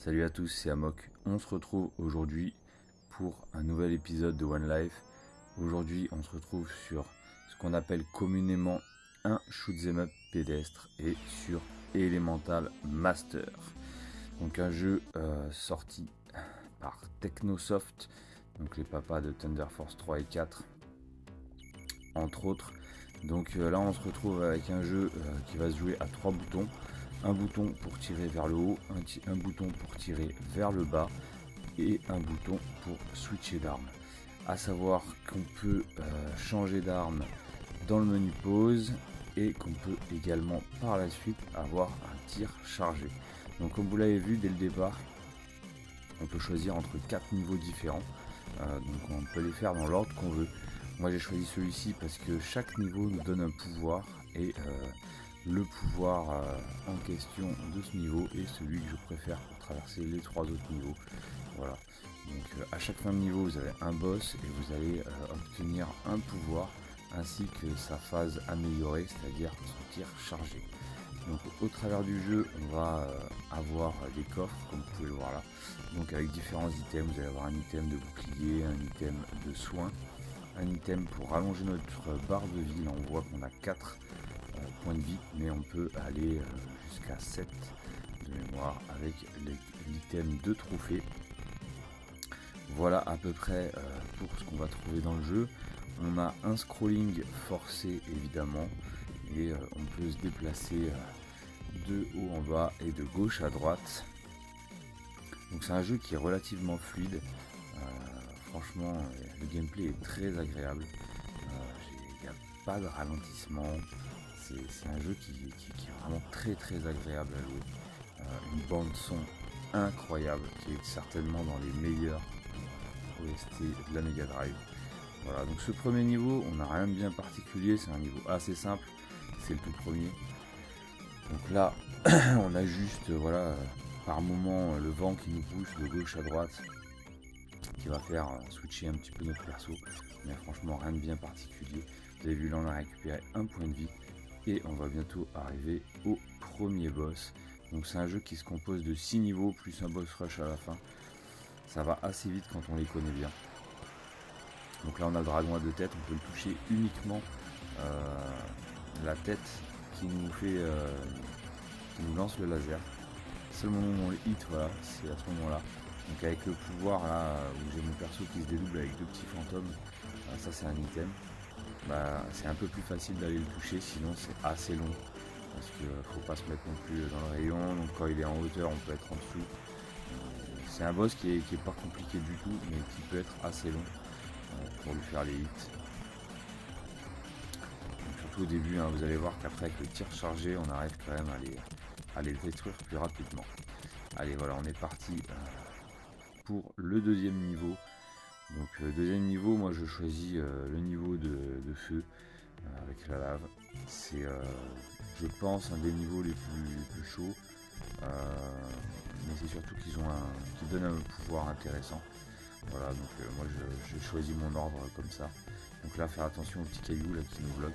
Salut à tous, c'est Amok. On se retrouve aujourd'hui pour un nouvel épisode de One Life. Aujourd'hui, on se retrouve sur ce qu'on appelle communément un shoot'em up pédestre et sur Elemental Master. Donc un jeu sorti par Technosoft, donc les papas de Thunder Force 3 et 4, entre autres. Donc là, on se retrouve avec un jeu qui va se jouer à 3 boutons. Un bouton pour tirer vers le haut, un bouton pour tirer vers le bas et un bouton pour switcher d'arme. A savoir qu'on peut changer d'arme dans le menu pause et qu'on peut également par la suite avoir un tir chargé. Donc comme vous l'avez vu dès le départ, on peut choisir entre 4 niveaux différents. Donc on peut les faire dans l'ordre qu'on veut. Moi j'ai choisi celui-ci parce que chaque niveau nous donne un pouvoir et le pouvoir en question de ce niveau est celui que je préfère pour traverser les 3 autres niveaux. Voilà. Donc à chaque fin de niveau vous avez un boss et vous allez obtenir un pouvoir ainsi que sa phase améliorée, c'est-à-dire son tir chargé. Donc au travers du jeu on va avoir des coffres comme vous pouvez le voir là, donc avec différents items. Vous allez avoir un item de bouclier, un item de soin, un item pour rallonger notre barre de vie. Là on voit qu'on a 4 points de vie, mais on peut aller jusqu'à 7 de mémoire avec l'item de trophée. Voilà à peu près pour ce qu'on va trouver dans le jeu. On a un scrolling forcé évidemment et on peut se déplacer de haut en bas et de gauche à droite. Donc c'est un jeu qui est relativement fluide. Franchement le gameplay est très agréable. Il n'y a pas de ralentissement. C'est un jeu qui est vraiment très agréable à jouer. Une bande son incroyable qui est certainement dans les meilleurs OST de la Mega Drive. Voilà, donc ce premier niveau, on n'a rien de bien particulier, c'est un niveau assez simple, c'est le tout premier. Donc là, on a juste, voilà, par moment le vent qui nous pousse de gauche à droite, qui va faire switcher un petit peu notre perso, mais franchement rien de bien particulier. Vous avez vu, là on a récupéré un point de vie et on va bientôt arriver au premier boss. Donc c'est un jeu qui se compose de 6 niveaux plus un boss rush à la fin. Ça va assez vite quand on les connaît bien. Donc là on a le dragon à 2 têtes, on peut le toucher uniquement la tête qui nous fait qui nous lance le laser. C'est le moment où on le hit, voilà, c'est à ce moment là. Donc avec le pouvoir là où j'ai mon perso qui se dédouble avec 2 petits fantômes, ça c'est un item. C'est un peu plus facile d'aller le toucher, sinon c'est assez long parce qu'il faut pas se mettre non plus dans le rayon. Donc quand il est en hauteur on peut être en dessous. C'est un boss qui est pas compliqué du tout mais qui peut être assez long pour lui faire les hits. Donc surtout au début, hein, vous allez voir qu'après avec le tir chargé on arrive quand même à les détruire plus rapidement. Allez voilà, on est parti pour le deuxième niveau. Donc deuxième niveau, moi je choisis le niveau de feu avec la lave. C'est je pense un des niveaux les plus chauds. Mais c'est surtout qu'ils donnent un pouvoir intéressant. Voilà, donc moi je choisis mon ordre comme ça. Donc là, faire attention aux petits cailloux là qui nous bloquent.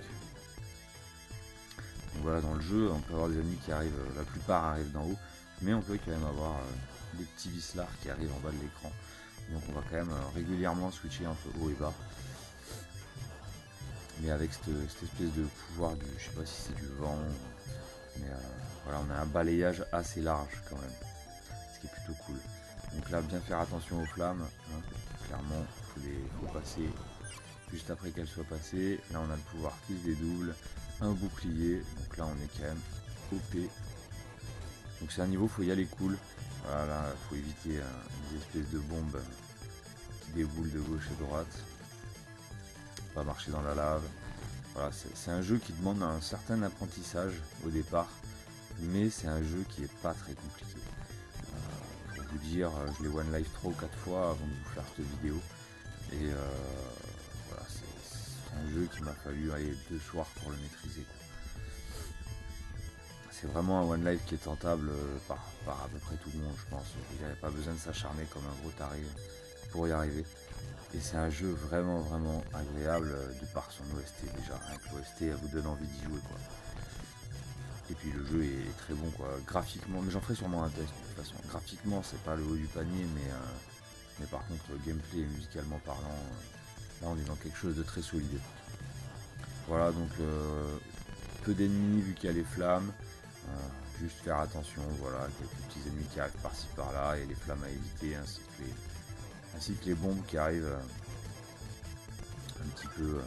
Donc voilà, dans le jeu, on peut avoir des ennemis qui arrivent, la plupart arrivent d'en haut, mais on peut quand même avoir des petits vislards qui arrivent en bas de l'écran. Donc on va quand même régulièrement switcher entre haut et bas. Mais avec cette espèce de pouvoir du, je sais pas si c'est du vent, mais voilà, on a un balayage assez large quand même, ce qui est plutôt cool. Donc là, bien faire attention aux flammes, hein. Clairement, il faut passer juste après qu'elles soient passées. Là, on a le pouvoir qui se dédouble, un bouclier, donc là, on est quand même OP. Donc c'est un niveau, faut y aller cool. Voilà, faut éviter des espèces de bombes qui déboulent de gauche et droite. Pas marcher dans la lave. Voilà, c'est un jeu qui demande un certain apprentissage au départ, mais c'est un jeu qui est pas très compliqué. Pour vous dire, je l'ai one life 3 ou 4 fois avant de vous faire cette vidéo. Et voilà, c'est un jeu qui m'a fallu aller 2 soirs pour le maîtriser, quoi. C'est vraiment un one life qui est tentable par à peu près tout le monde, je pense. Il n'y avait pas besoin de s'acharner comme un gros taré pour y arriver. Et c'est un jeu vraiment agréable de par son OST déjà. Avec l'OST, elle vous donne envie d'y jouer, quoi. Et puis le jeu est très bon quoi, graphiquement, mais j'en ferai sûrement un test de toute façon. Graphiquement c'est pas le haut du panier, mais par contre gameplay et musicalement parlant, là on est dans quelque chose de très solide. Voilà donc peu d'ennemis vu qu'il y a les flammes, juste faire attention, voilà, quelques petits ennemis qui arrivent par-ci par-là et les flammes à éviter ainsi que les bombes qui arrivent un petit peu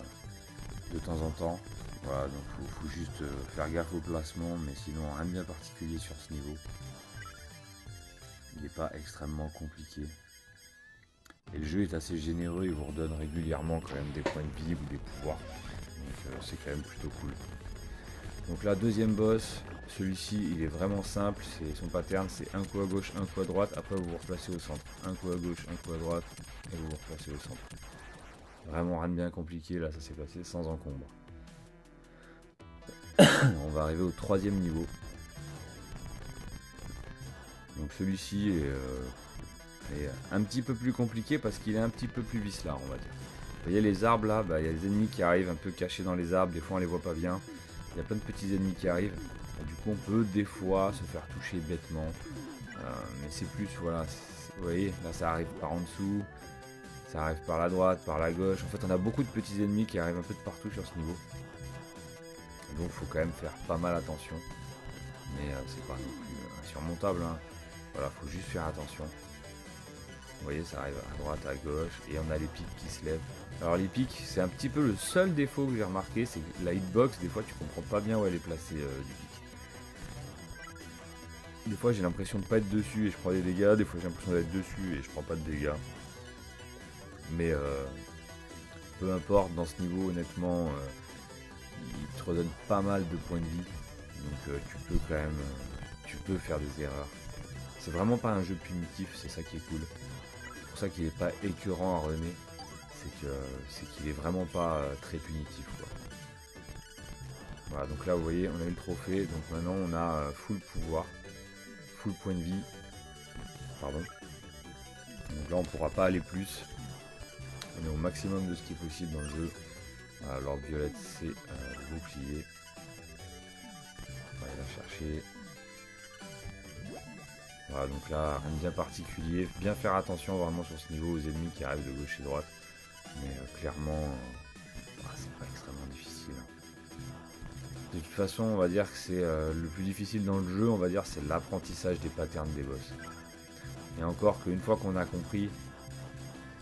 de temps en temps. Voilà, donc faut juste faire gaffe au placement, mais sinon rien de bien particulier sur ce niveau. Il n'est pas extrêmement compliqué. Et le jeu est assez généreux, il vous redonne régulièrement quand même des points de vie ou des pouvoirs. Donc c'est quand même plutôt cool. Donc là, deuxième boss, celui-ci il est vraiment simple, son pattern c'est un coup à gauche, un coup à droite, après vous vous replacez au centre. Un coup à gauche, un coup à droite, et vous vous replacez au centre. Vraiment rien de bien compliqué, là ça s'est passé sans encombre. On va arriver au troisième niveau. Donc celui-ci est un petit peu plus compliqué parce qu'il est un petit peu plus vicelard, on va dire. Vous voyez les arbres là, il y a des ennemis qui arrivent un peu cachés dans les arbres, des fois on les voit pas bien. Il y a plein de petits ennemis qui arrivent. Du coup on peut des fois se faire toucher bêtement. Mais c'est plus, voilà, vous voyez, là ça arrive par en dessous, ça arrive par la droite, par la gauche. En fait on a beaucoup de petits ennemis qui arrivent un peu de partout sur ce niveau. Donc il faut quand même faire pas mal attention. Mais c'est pas non plus insurmontable. Hein. Voilà, faut juste faire attention. Vous voyez, ça arrive à droite, à gauche, et on a les pics qui se lèvent. Alors les pics, c'est un petit peu le seul défaut que j'ai remarqué, c'est que la hitbox, des fois tu comprends pas bien où elle est placée du pic. Des fois j'ai l'impression de pas être dessus et je prends des dégâts, des fois j'ai l'impression d'être dessus et je prends pas de dégâts. Mais peu importe, dans ce niveau, honnêtement, il te redonne pas mal de points de vie. Donc tu peux quand même, tu peux faire des erreurs. C'est vraiment pas un jeu punitif, c'est ça qui est cool. C'est pour ça qu'il n'est pas écœurant à runner, c'est qu'il est vraiment pas très punitif quoi. Voilà, donc là vous voyez on a eu le trophée, donc maintenant on a full pouvoir, full point de vie, pardon. Donc là on pourra pas aller plus, on est au maximum de ce qui est possible dans le jeu. Voilà, l'orbe violette c'est le bouclier. On va aller la chercher. Voilà, donc là, rien de bien particulier. Bien faire attention vraiment sur ce niveau aux ennemis qui arrivent de gauche et droite. Mais clairement, c'est pas extrêmement difficile. De toute façon, on va dire que c'est le plus difficile dans le jeu, on va dire, c'est l'apprentissage des patterns des boss. Et encore qu'une fois qu'on a compris,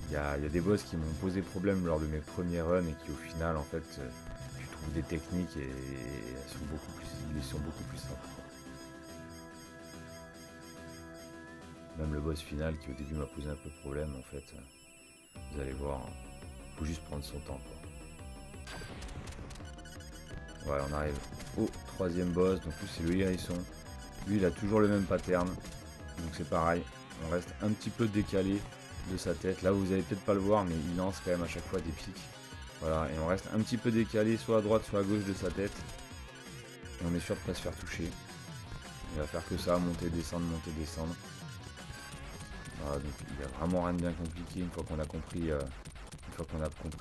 il y a des boss qui m'ont posé problème lors de mes premiers runs et qui au final, en fait, tu trouves des techniques et elles sont beaucoup plus simples. Même le boss final qui au début m'a posé un peu de problème, en fait, vous allez voir, faut juste prendre son temps quoi. Voilà, on arrive au troisième boss, donc lui c'est le hérisson. Lui il a toujours le même pattern, donc c'est pareil, on reste un petit peu décalé de sa tête. Là vous allez peut-être pas le voir, mais il lance quand même à chaque fois des pics. Voilà, et on reste un petit peu décalé, soit à droite, soit à gauche de sa tête. Et on est sûr de pas se faire toucher. Il va faire que ça, monter, descendre, monter, descendre. Voilà, donc il n'y a vraiment rien de bien compliqué une fois qu'on a compris,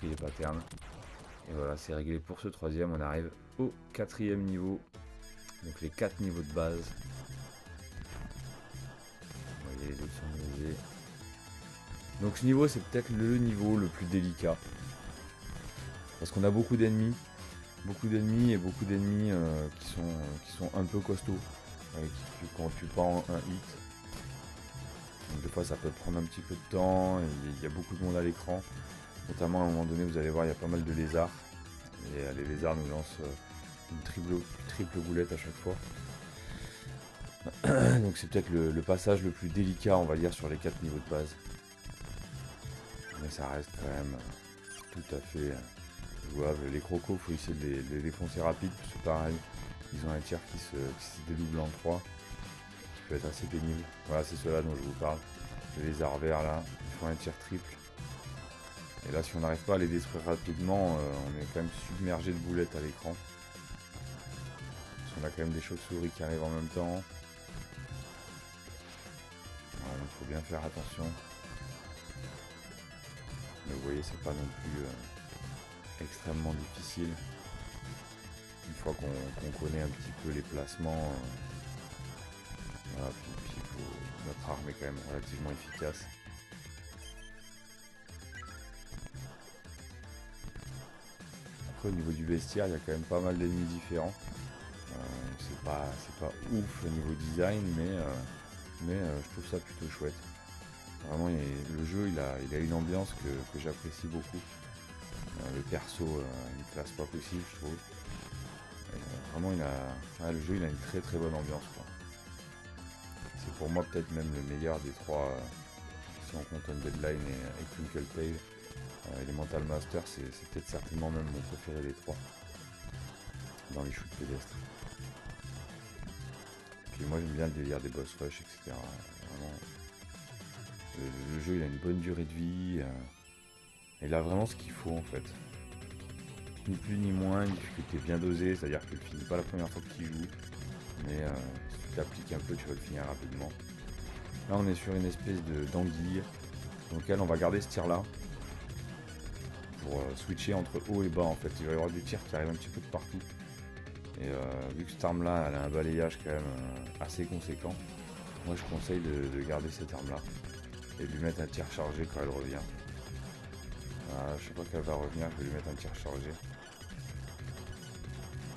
les patterns. Et voilà, c'est réglé pour ce troisième. On arrive au quatrième niveau. Donc les 4 niveaux de base. Vous voyez, les autres sont grisés. Donc ce niveau, c'est peut-être le niveau le plus délicat. Parce qu'on a beaucoup d'ennemis. Et beaucoup d'ennemis qui sont un peu costauds. Quand tu pars en un hit. Donc des fois ça peut prendre un petit peu de temps, il y a beaucoup de monde à l'écran. Notamment à un moment donné vous allez voir il y a pas mal de lézards. Et les lézards nous lancent une triple boulette à chaque fois. Donc c'est peut-être le passage le plus délicat on va dire sur les 4 niveaux de base. Mais ça reste quand même tout à fait jouable. Les crocos, faut essayer de les défoncer rapide, parce que pareil, ils ont un tir qui se dédouble en 3. Peut être assez pénible. Voilà, c'est ceux-là dont je vous parle. Les lézards verts là, ils font un tir triple. Et là, si on n'arrive pas à les détruire rapidement, on est quand même submergé de boulettes à l'écran. Parce qu'on a quand même des chauves-souris qui arrivent en même temps. Alors, il faut bien faire attention. Mais vous voyez, c'est pas non plus extrêmement difficile. Une fois qu'on connaît un petit peu les placements, voilà, puis notre arme est quand même relativement efficace. Après au niveau du bestiaire, il y a quand même pas mal d'ennemis différents. C'est pas ouf au niveau design, mais je trouve ça plutôt chouette. Vraiment, le jeu il a une ambiance que j'apprécie beaucoup. Le perso, une classe pas possible, je trouve. Vraiment, le jeu il a une très très bonne ambiance, quoi. C'est pour moi peut-être même le meilleur des trois, si on compte Deadline et Twinkle Tale. Elemental Master, c'est peut-être certainement même mon préféré des trois dans les shoots pédestres. Puis moi j'aime bien le délire des boss rush, etc. Vraiment, le jeu il a une bonne durée de vie, il a vraiment ce qu'il faut en fait. Ni plus ni moins, une difficulté bien dosée, c'est-à-dire que tu le finis pas la première fois que tu y joues, mais si tu t'appliques un peu, tu vas le finir rapidement. Là on est sur une espèce d'anguille, dans laquelle on va garder ce tir là, pour switcher entre haut et bas en fait. Il va y avoir des tirs qui arrivent un petit peu de partout. Et vu que cette arme là elle a un balayage quand même assez conséquent, moi je conseille de garder cette arme là et de lui mettre un tir chargé quand elle revient. Voilà, je sais pas qu'elle va revenir, je vais lui mettre un tir chargé.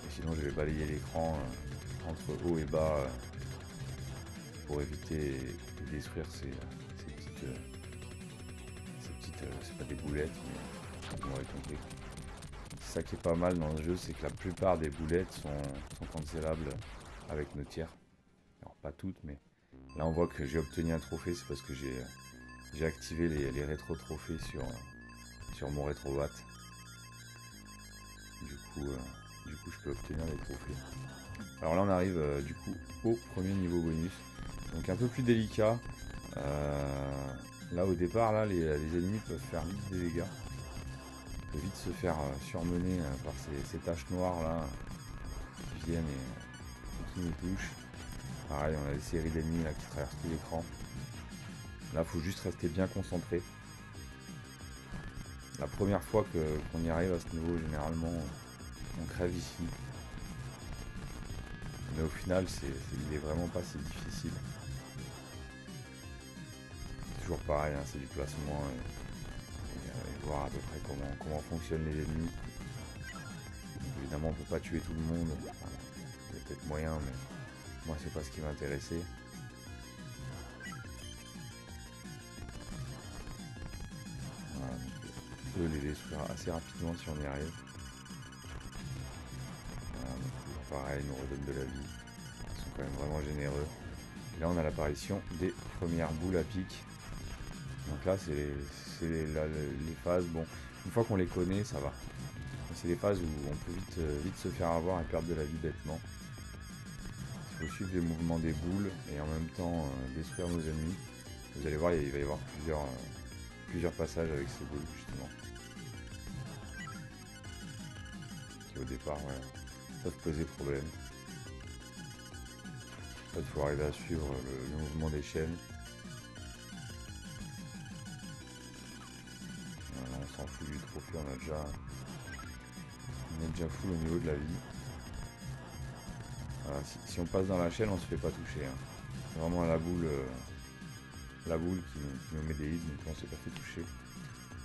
Et sinon je vais balayer l'écran entre haut et bas pour éviter de détruire ces petites c'est pas des boulettes mais vous m'aurez compris. C'est ça qui est pas mal dans le jeu, c'est que la plupart des boulettes sont cancellables avec nos tirs. Alors pas toutes, mais là on voit que j'ai obtenu un trophée, c'est parce que j'ai activé les rétro-trophées sur mon rétro-bat. Du coup je peux obtenir des trophées. Alors là on arrive du coup au premier niveau bonus. Donc un peu plus délicat. Là au départ, là, les ennemis peuvent faire vite des dégâts. On peut vite se faire surmener par ces taches noires là qui viennent et qui nous touchent. Pareil, on a des séries d'ennemis là qui traversent tout l'écran. Là, faut juste rester bien concentré. La première fois qu'on y arrive à ce niveau, généralement, on crève ici. Mais au final, il est vraiment pas si difficile. Toujours pareil, hein, c'est du placement et voir à peu près comment fonctionnent les ennemis. Donc, évidemment, on peut pas tuer tout le monde. Enfin, il y a peut-être moyen, mais moi, c'est pas ce qui m'intéressait. Voilà, donc, on peut les détruire assez rapidement si on y arrive. Voilà, donc, pareil, ils nous redonnent de la vie. Ils sont quand même vraiment généreux. Et là, on a l'apparition des premières boules à pic. Donc là, c'est les phases, bon, une fois qu'on les connaît, ça va. C'est les phases où on peut vite se faire avoir et perdre de la vie bêtement. Il faut suivre les mouvements des boules et en même temps détruire nos ennemis. Vous allez voir, il va y avoir plusieurs passages avec ces boules, justement. Qui au départ, voilà, peuvent poser problème. En fait, il faut arriver à suivre le mouvement des chaînes. On s'en fout du trophée, on est déjà full au niveau de la vie. Voilà, si on passe dans la chaîne, on se fait pas toucher. Hein. C'est vraiment la boule qui nous met des hits, donc on s'est pas fait toucher.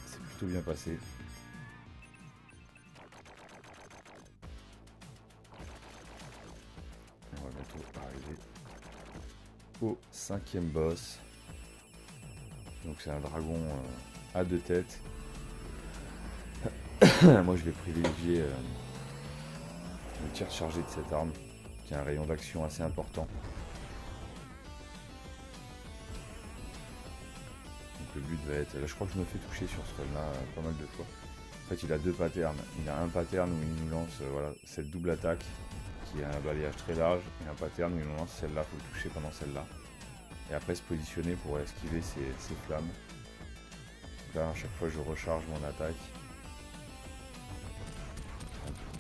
C'est plutôt bien passé. On va bientôt arriver au 5e boss. Donc c'est un dragon à 2 têtes. Moi je vais privilégier le tir chargé de cette arme qui a un rayon d'action assez important. Donc le but va être, là je crois que je me fais toucher sur ce run là pas mal de fois. En fait il a deux patterns, il a un pattern où il nous lance voilà, cette double attaque qui a un balayage très large et un pattern où il nous lance celle-là, il faut le toucher pendant celle-là. Et après se positionner pour esquiver ces flammes. Donc là à chaque fois je recharge mon attaque.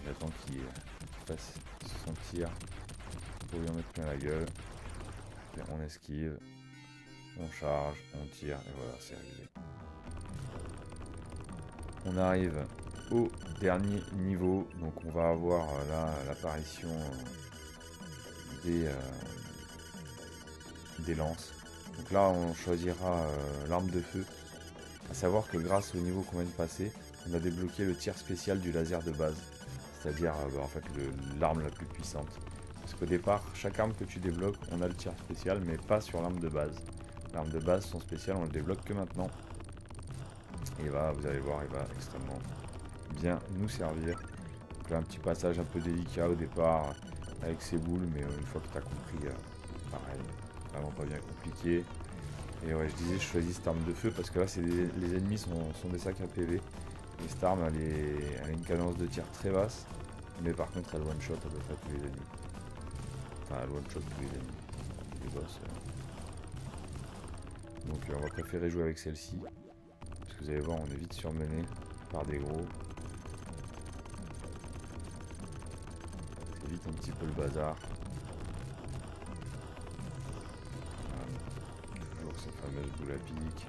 J'attends qu'il fasse son tir pour lui en mettre plein la gueule. Et on esquive, on charge, on tire et voilà, c'est réglé. On arrive au dernier niveau. Donc on va avoir là l'apparition des lances. Donc là on choisira l'arme de feu. A savoir que grâce au niveau qu'on vient de passer, on a débloqué le tir spécial du laser de base. C'est-à-dire en fait l'arme la plus puissante. Parce qu'au départ, chaque arme que tu débloques, on a le tir spécial, mais pas sur l'arme de base. L'arme de base, son spécial, on le débloque que maintenant. Et vous allez voir, il va extrêmement bien nous servir. Donc là, un petit passage un peu délicat au départ, avec ses boules, mais une fois que tu as compris, pareil, vraiment pas bien compliqué. Et ouais, je disais, je choisis cette arme de feu parce que là, les ennemis sont des sacs à PV. Et cette arme, elle a une cadence de tir très basse, mais par contre, elle one-shot à peu près tous les ennemis. Enfin, elle one-shot tous les ennemis, les boss. Donc, on va préférer jouer avec celle-ci. Parce que vous allez voir, on est vite surmené par des gros. C'est vite un petit peu le bazar. Toujours cette fameuse boule à pic.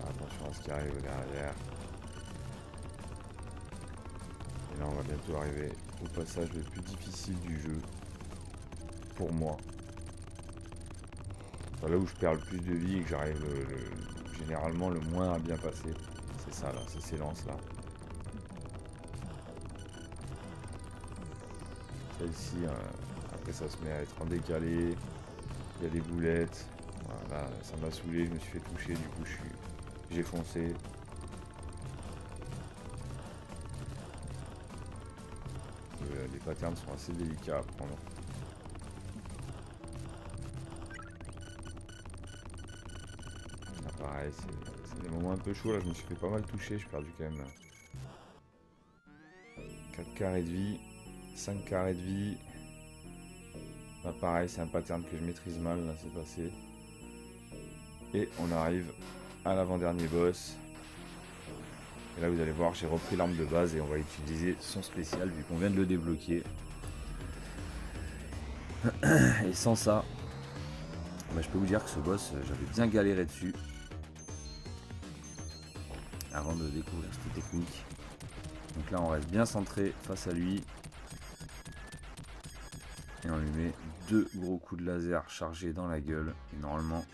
Attention à ce qui arrive derrière. Et là on va bientôt arriver au passage le plus difficile du jeu. Pour moi. Enfin, là où je perds le plus de vie et que j'arrive généralement le moins à bien passer. C'est ça là, c'est ces lances là. Celle-ci, après ça se met à être en décalé. Il y a des boulettes. Voilà, ça m'a saoulé, je me suis fait toucher, du coup j'ai foncé. Les patterns sont assez délicats à prendre. Là pareil, c'est des moments un peu chauds, là je me suis fait pas mal toucher, j'ai perdu quand même 4 carrés de vie, 5 carrés de vie. Là pareil, c'est un pattern que je maîtrise mal, là c'est passé. Et on arrive à l'avant-dernier boss. Et là vous allez voir, j'ai repris l'arme de base et on va utiliser son spécial vu qu'on vient de le débloquer. Et sans ça, je peux vous dire que ce boss, j'avais bien galéré dessus. Avant de découvrir cette technique. Donc là on reste bien centré face à lui. Et on lui met 2 gros coups de laser chargés dans la gueule. Et normalement,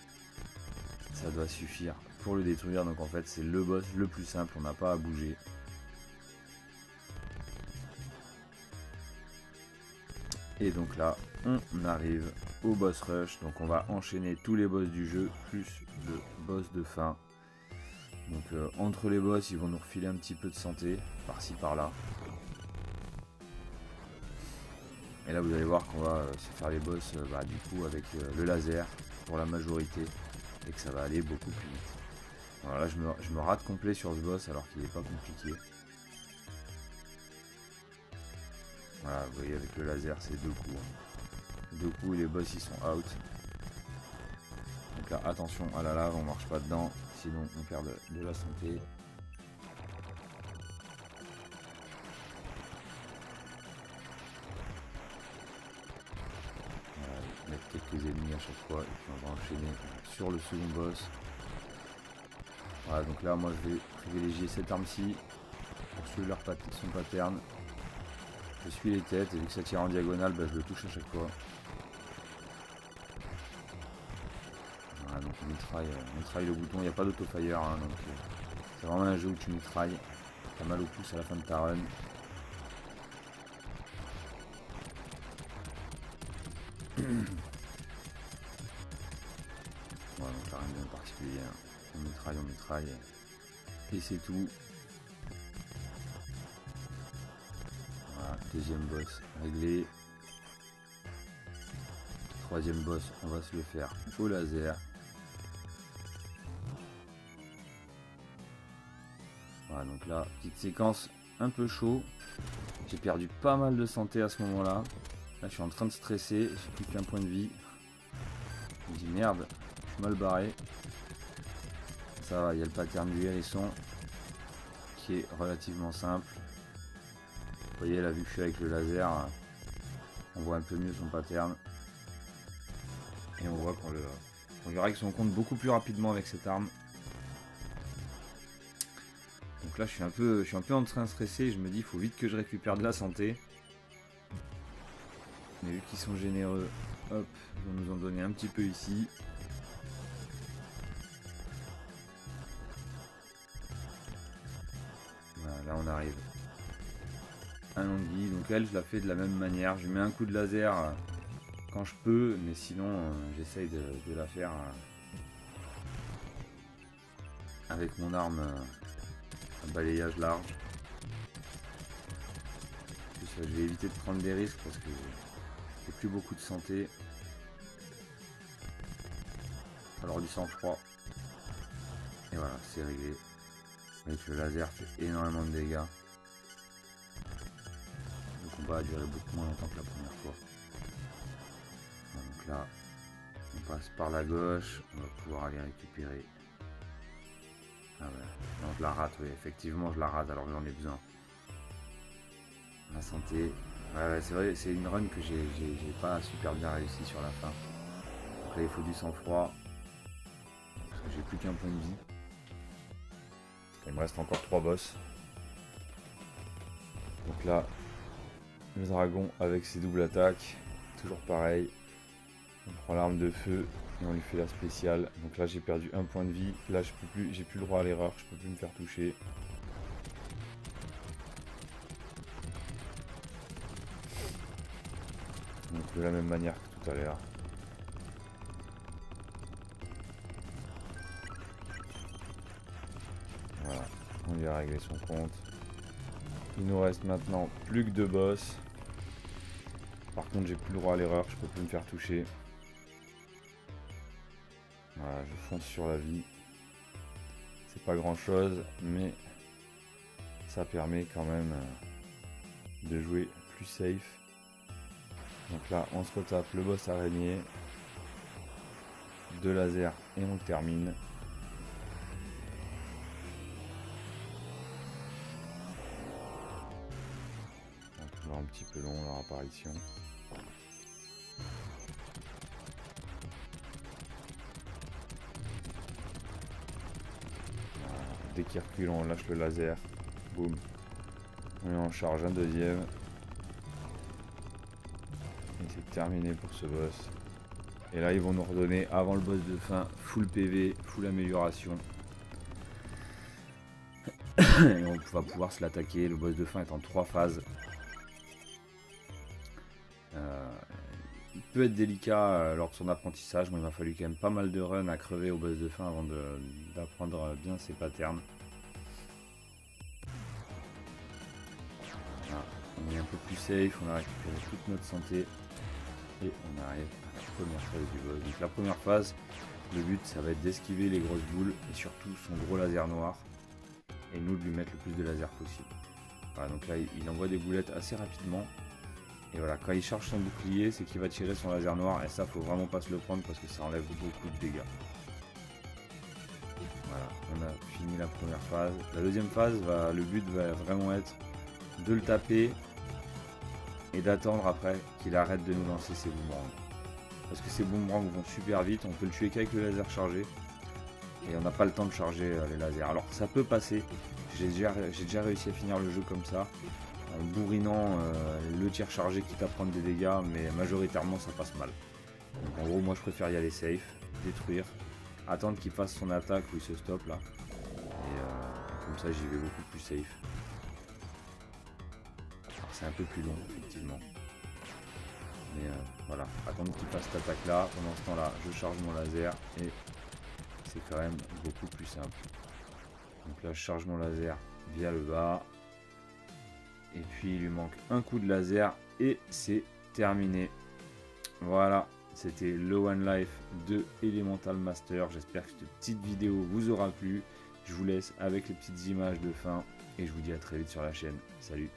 ça doit suffire pour le détruire. Donc en fait, c'est le boss le plus simple. On n'a pas à bouger. Et donc là, on arrive au boss rush. Donc on va enchaîner tous les boss du jeu, plus le boss de fin. Donc entre les boss, ils vont nous refiler un petit peu de santé, par-ci par-là. Et là vous allez voir qu'on va se faire les boss du coup avec le laser pour la majorité et que ça va aller beaucoup plus vite. Voilà, là je me rate complet sur ce boss alors qu'il n'est pas compliqué. Voilà, vous voyez avec le laser c'est 2 coups. 2 coups et les boss ils sont out. Donc là attention à la lave, on marche pas dedans, sinon on perd de la santé. Mettre quelques ennemis à chaque fois et puis on va enchaîner sur le second boss. Voilà, donc là moi je vais privilégier cette arme-ci pour suivre son pattern. Je suis les têtes et vu que ça tire en diagonale, je le touche à chaque fois. Voilà, donc on mitraille le bouton, il n'y a pas d'autofire, hein, donc c'est vraiment un jeu où tu mitrailles. T'as mal au pouce à la fin de ta run. Voilà, donc là rien de particulier, hein. On mitraille, et c'est tout. Voilà, deuxième boss réglé. Troisième boss, on va se le faire au laser. Voilà, donc là, petite séquence un peu chaud. J'ai perdu pas mal de santé à ce moment-là. Là, je suis en train de stresser, j'ai plus qu'un point de vie. Je me dis merde, je suis mal barré. Ça va, il y a le pattern du hérisson qui est relativement simple. Vous voyez là, vu que je suis avec le laser, on voit un peu mieux son pattern. Et on voit On lui règle son compte beaucoup plus rapidement avec cette arme. Donc là je suis un peu en train de stresser, je me dis il faut vite que je récupère de la santé. Mais vu qu'ils sont généreux, hop, ils vont nous en donner un petit peu ici. Voilà, là on arrive. Un anguille, donc elle je la fais de la même manière, je mets un coup de laser quand je peux, mais sinon j'essaye de la faire avec mon arme à balayage large. En plus, je vais éviter de prendre des risques parce que j'ai plus beaucoup de santé. Alors du sang-froid. Et voilà, c'est réglé. Avec le laser fait énormément de dégâts. Le combat a duré beaucoup moins longtemps que la première fois. Donc là, on passe par la gauche, on va pouvoir aller récupérer. Ah ouais, non je la rate, oui, effectivement je la rate alors que j'en ai besoin. La santé, ouais, c'est vrai, c'est une run que j'ai pas super bien réussi sur la fin. Donc là il faut du sang-froid, parce que j'ai plus qu'un point de vie. Il me reste encore 3 boss. Donc là, le dragon avec ses doubles attaques, toujours pareil. On prend l'arme de feu et on lui fait la spéciale. Donc là j'ai perdu un point de vie. Là j'ai plus le droit à l'erreur, je peux plus me faire toucher. Donc de la même manière que tout à l'heure. Voilà, on lui a réglé son compte. Il nous reste maintenant plus que 2 boss. Par contre j'ai plus le droit à l'erreur, je peux plus me faire toucher. Voilà, je fonce sur la vie. C'est pas grand chose, mais ça permet quand même de jouer plus safe. Donc là on se retape le boss araignée, 2 lasers et on termine. Donc toujours un petit peu long leur apparition. Voilà. Dès qu'il recule on lâche le laser, boum, on en charge un deuxième. Et c'est terminé pour ce boss. Et là ils vont nous redonner avant le boss de fin full PV, full amélioration. Et on va pouvoir se l'attaquer. Le boss de fin est en 3 phases. Il peut être délicat lors de son apprentissage. Moi il m'a fallu quand même pas mal de runs à crever au boss de fin avant d'apprendre bien ses patterns. Voilà. On est un peu plus safe, on a récupéré toute notre santé. Et on arrive à la première phase du boss. Donc la première phase, le but ça va être d'esquiver les grosses boules et surtout son gros laser noir. Et nous de lui mettre le plus de laser possible. Voilà, donc là il envoie des boulettes assez rapidement. Et voilà, quand il charge son bouclier, c'est qu'il va tirer son laser noir. Et ça faut vraiment pas se le prendre parce que ça enlève beaucoup de dégâts. Voilà, on a fini la première phase. La deuxième phase, le but va vraiment être de le taper et d'attendre après qu'il arrête de nous lancer ses boomerangs. Parce que ces boomerangs vont super vite, on peut le tuer qu'avec le laser chargé. Et on n'a pas le temps de charger les lasers. Alors ça peut passer, j'ai déjà réussi à finir le jeu comme ça, en bourrinant le tir chargé quitte à prendre des dégâts, mais majoritairement ça passe mal. Donc en gros moi je préfère y aller safe, détruire, attendre qu'il fasse son attaque ou il se stoppe là. Et comme ça j'y vais beaucoup plus safe. C'est un peu plus long effectivement. Mais voilà, attendre qu'il fasse cette attaque là, pendant ce temps là je charge mon laser et c'est quand même beaucoup plus simple. Donc là je charge mon laser via le bas. Et puis il lui manque un coup de laser et c'est terminé. Voilà, c'était le One Life de Elemental Master. J'espère que cette petite vidéo vous aura plu. Je vous laisse avec les petites images de fin et je vous dis à très vite sur la chaîne. Salut!